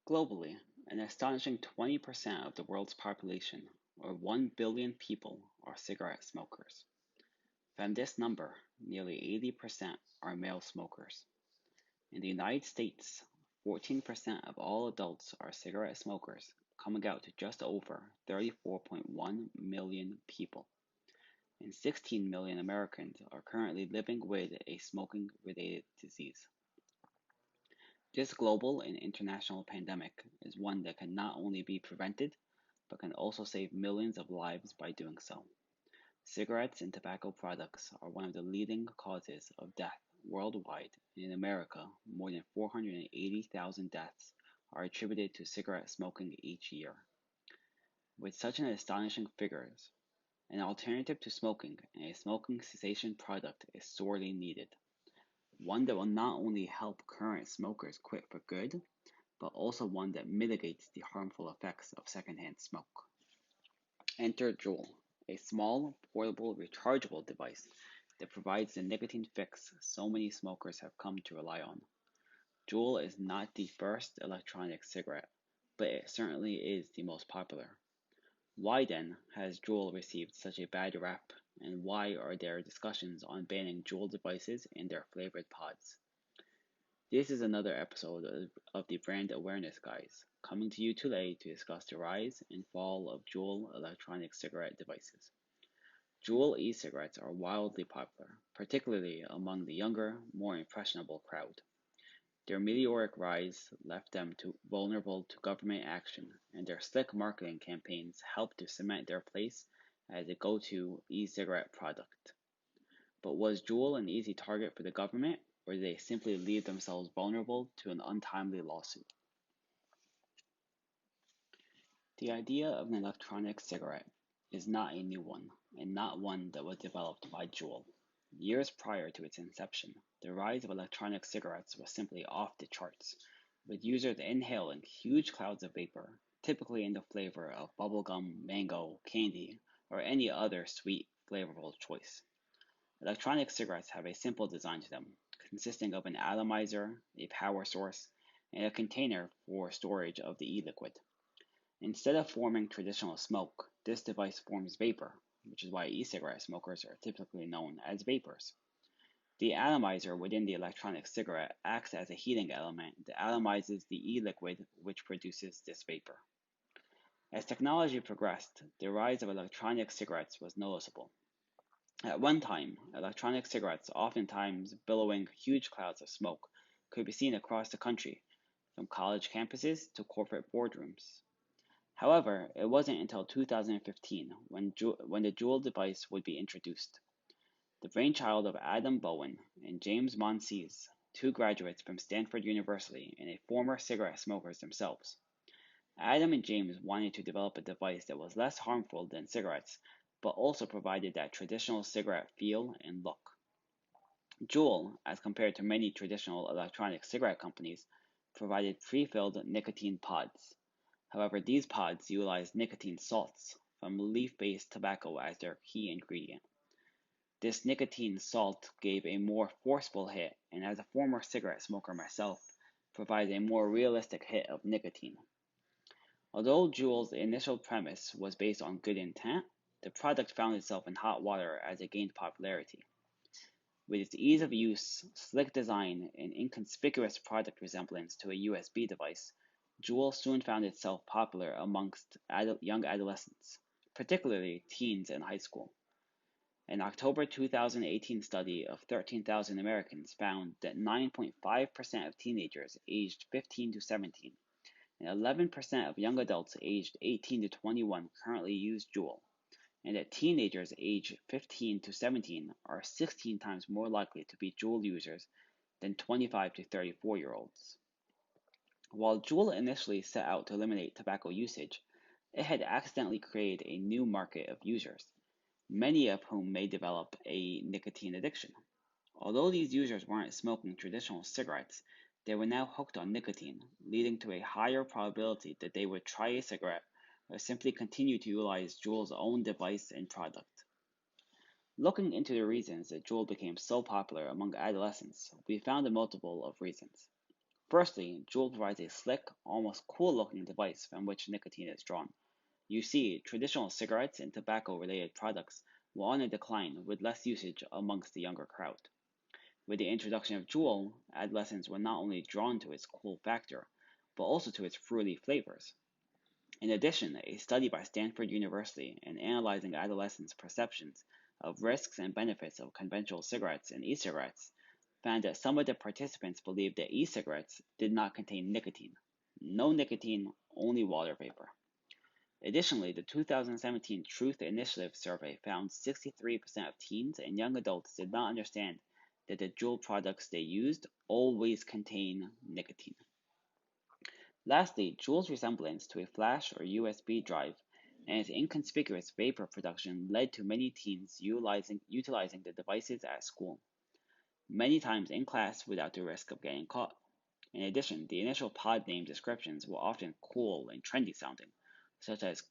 Globally, an astonishing 20% of the world's population, or 1 billion people, are cigarette smokers. From this number, nearly 80% are male smokers. In the United States, 14% of all adults are cigarette smokers, coming out to just over 34.1 million people. And 16 million Americans are currently living with a smoking related disease. This global and international pandemic is one that can not only be prevented, but can also save millions of lives by doing so. Cigarettes and tobacco products are one of the leading causes of death worldwide. In America, more than 480,000 deaths are attributed to cigarette smoking each year. With such an astonishing figures, an alternative to smoking and a smoking cessation product is sorely needed. One that will not only help current smokers quit for good, but also one that mitigates the harmful effects of secondhand smoke. Enter Juul, a small, portable, rechargeable device that provides the nicotine fix so many smokers have come to rely on. Juul is not the first electronic cigarette, but it certainly is the most popular. Why then has Juul received such a bad rap, and why are there discussions on banning Juul devices in their flavored pods? This is another episode of the Brand Awareness Guys, coming to you today to discuss the rise and fall of Juul electronic cigarette devices. Juul e-cigarettes are wildly popular, particularly among the younger, more impressionable crowd. Their meteoric rise left them vulnerable to government action, and their slick marketing campaigns helped to cement their place as a go-to e-cigarette product. But was Juul an easy target for the government, or did they simply leave themselves vulnerable to an untimely lawsuit? The idea of an electronic cigarette is not a new one, and not one that was developed by Juul. Years prior to its inception, the rise of electronic cigarettes was simply off the charts, with users inhaling huge clouds of vapor, typically in the flavor of bubblegum, mango, candy, or any other sweet, flavorful choice. Electronic cigarettes have a simple design to them, consisting of an atomizer, a power source, and a container for storage of the e-liquid. Instead of forming traditional smoke, this device forms vapor, which is why e-cigarette smokers are typically known as vapors. The atomizer within the electronic cigarette acts as a heating element that atomizes the e-liquid which produces this vapor. As technology progressed, the rise of electronic cigarettes was noticeable. At one time, electronic cigarettes, oftentimes billowing huge clouds of smoke, could be seen across the country, from college campuses to corporate boardrooms. However, it wasn't until 2015 when the Juul device would be introduced. The brainchild of Adam Bowen and James Monsies, two graduates from Stanford University and a former cigarette smokers themselves. Adam and James wanted to develop a device that was less harmful than cigarettes, but also provided that traditional cigarette feel and look. Juul, as compared to many traditional electronic cigarette companies, provided pre-filled nicotine pods. However, these pods utilize nicotine salts from leaf-based tobacco as their key ingredient. This nicotine salt gave a more forceful hit, and as a former cigarette smoker myself, provided a more realistic hit of nicotine. Although Juul's initial premise was based on good intent, the product found itself in hot water as it gained popularity. With its ease of use, slick design, and inconspicuous product resemblance to a USB device, Juul soon found itself popular amongst young adolescents, particularly teens in high school. An October 2018 study of 13,000 Americans found that 9.5% of teenagers aged 15 to 17 and 11% of young adults aged 18 to 21 currently use Juul, and that teenagers aged 15 to 17 are 16 times more likely to be Juul users than 25 to 34-year-olds. While Juul initially set out to eliminate tobacco usage, it had accidentally created a new market of users, many of whom may develop a nicotine addiction. Although these users weren't smoking traditional cigarettes, they were now hooked on nicotine, leading to a higher probability that they would try a cigarette or simply continue to utilize Juul's own device and product. Looking into the reasons that Juul became so popular among adolescents, we found a multiple of reasons. Firstly, Juul provides a slick, almost cool-looking device from which nicotine is drawn. You see, traditional cigarettes and tobacco-related products were on a decline with less usage amongst the younger crowd. With the introduction of Juul, adolescents were not only drawn to its cool factor, but also to its fruity flavors. In addition, a study by Stanford University in analyzing adolescents' perceptions of risks and benefits of conventional cigarettes and e-cigarettes found that some of the participants believed that e-cigarettes did not contain nicotine. No nicotine, only water vapor. Additionally, the 2017 Truth Initiative survey found 63% of teens and young adults did not understand that the Juul products they used always contain nicotine. Lastly, Juul's resemblance to a flash or USB drive and its inconspicuous vapor production led to many teens utilizing the devices at school, many times in class without the risk of getting caught. In addition, the initial pod name descriptions were often cool and trendy sounding, such as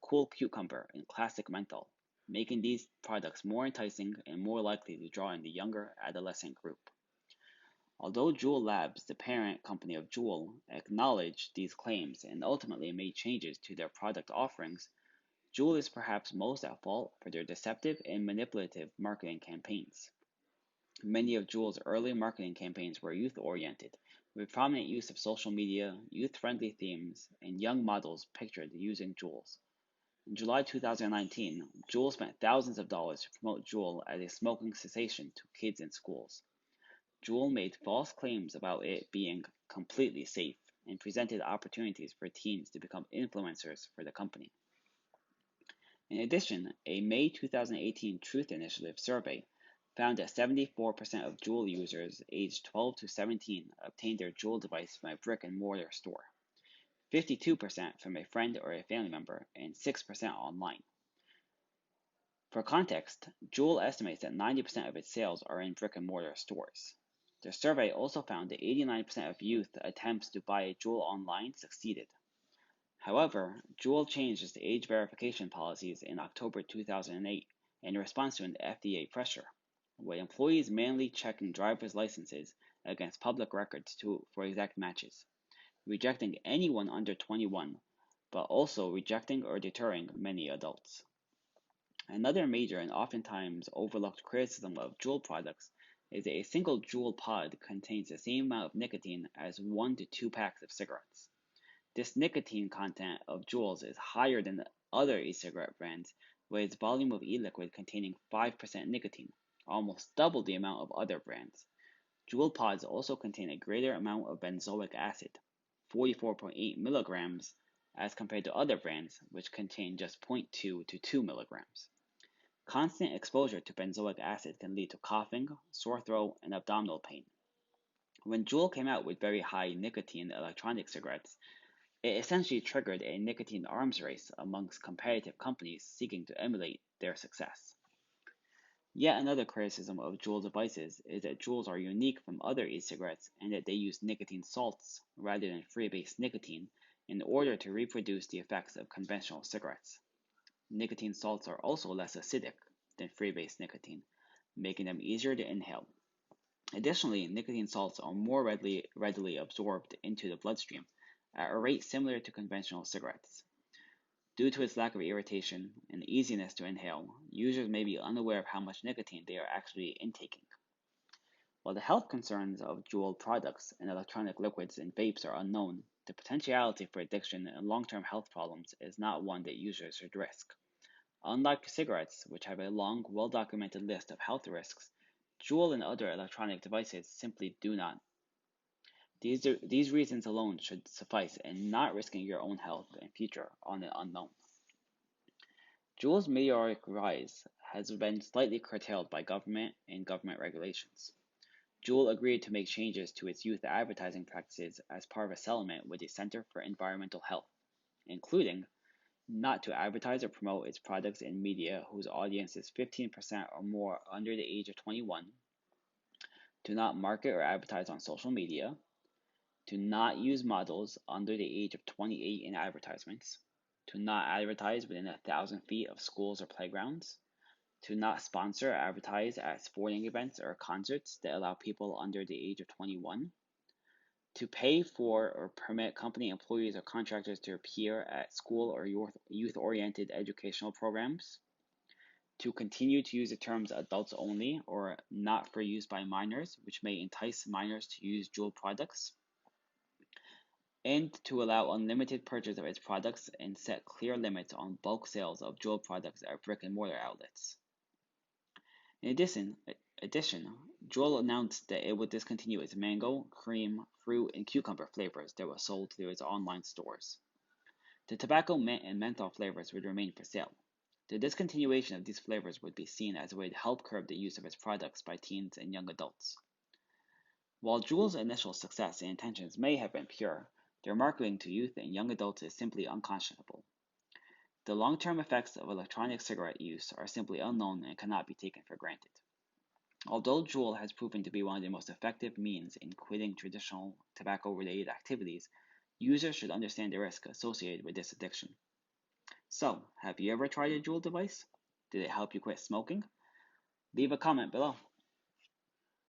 cool cucumber and classic menthol, making these products more enticing and more likely to draw in the younger adolescent group. Although Juul Labs, the parent company of Juul, acknowledged these claims and ultimately made changes to their product offerings, Juul is perhaps most at fault for their deceptive and manipulative marketing campaigns. Many of Juul's early marketing campaigns were youth-oriented, with prominent use of social media, youth-friendly themes, and young models pictured using Juuls. In July 2019, Juul spent thousands of dollars to promote Juul as a smoking cessation to kids in schools. Juul made false claims about it being completely safe and presented opportunities for teens to become influencers for the company. In addition, a May 2018 Truth Initiative survey found that 74% of Juul users aged 12 to 17 obtained their Juul device from a brick-and-mortar store, 52% from a friend or a family member, and 6% online. For context, Juul estimates that 90% of its sales are in brick-and-mortar stores. The survey also found that 89% of youth attempts to buy a Juul online succeeded. However, Juul changed its age verification policies in October 2008 in response to an FDA pressure, with employees manually checking driver's licenses against public records for exact matches, rejecting anyone under 21, but also rejecting or deterring many adults. Another major and oftentimes overlooked criticism of Juul products is that a single Juul pod contains the same amount of nicotine as 1 to 2 packs of cigarettes. This nicotine content of Juuls is higher than the other e-cigarette brands, with its volume of e-liquid containing 5% nicotine, almost double the amount of other brands. Juul pods also contain a greater amount of benzoic acid, 44.8 milligrams, as compared to other brands, which contain just 0.2 to 2 milligrams. Constant exposure to benzoic acid can lead to coughing, sore throat, and abdominal pain. When Juul came out with very high nicotine electronic cigarettes, it essentially triggered a nicotine arms race amongst competitive companies seeking to emulate their success. Yet another criticism of Juul devices is that Juuls are unique from other e-cigarettes and that they use nicotine salts rather than free-base nicotine in order to reproduce the effects of conventional cigarettes. Nicotine salts are also less acidic than free-base nicotine, making them easier to inhale. Additionally, nicotine salts are more readily absorbed into the bloodstream at a rate similar to conventional cigarettes. Due to its lack of irritation and easiness to inhale, users may be unaware of how much nicotine they are actually intaking. While the health concerns of Juul products and electronic liquids and vapes are unknown, the potentiality for addiction and long-term health problems is not one that users should risk. Unlike cigarettes, which have a long, well-documented list of health risks, Juul and other electronic devices simply do not. These reasons alone should suffice in not risking your own health and future on the unknown. Juul's meteoric rise has been slightly curtailed by government and government regulations. Juul agreed to make changes to its youth advertising practices as part of a settlement with the Center for Environmental Health, including not to advertise or promote its products in media whose audience is 15% or more under the age of 21, to not market or advertise on social media, to not use models under the age of 28 in advertisements, to not advertise within 1,000 feet of schools or playgrounds, to not sponsor or advertise at sporting events or concerts that allow people under the age of 21, to pay for or permit company employees or contractors to appear at school or youth-oriented educational programs, to continue to use the terms adults only or not for use by minors, which may entice minors to use Juul products, and to allow unlimited purchase of its products and set clear limits on bulk sales of Juul products at brick-and-mortar outlets. In addition, Juul announced that it would discontinue its mango, cream, fruit, and cucumber flavors that were sold through its online stores. The tobacco, mint, and menthol flavors would remain for sale. The discontinuation of these flavors would be seen as a way to help curb the use of its products by teens and young adults. While Juul's initial success and intentions may have been pure, their marketing to youth and young adults is simply unconscionable. The long-term effects of electronic cigarette use are simply unknown and cannot be taken for granted. Although Juul has proven to be one of the most effective means in quitting traditional tobacco-related activities, users should understand the risk associated with this addiction. So, have you ever tried a Juul device? Did it help you quit smoking? Leave a comment below.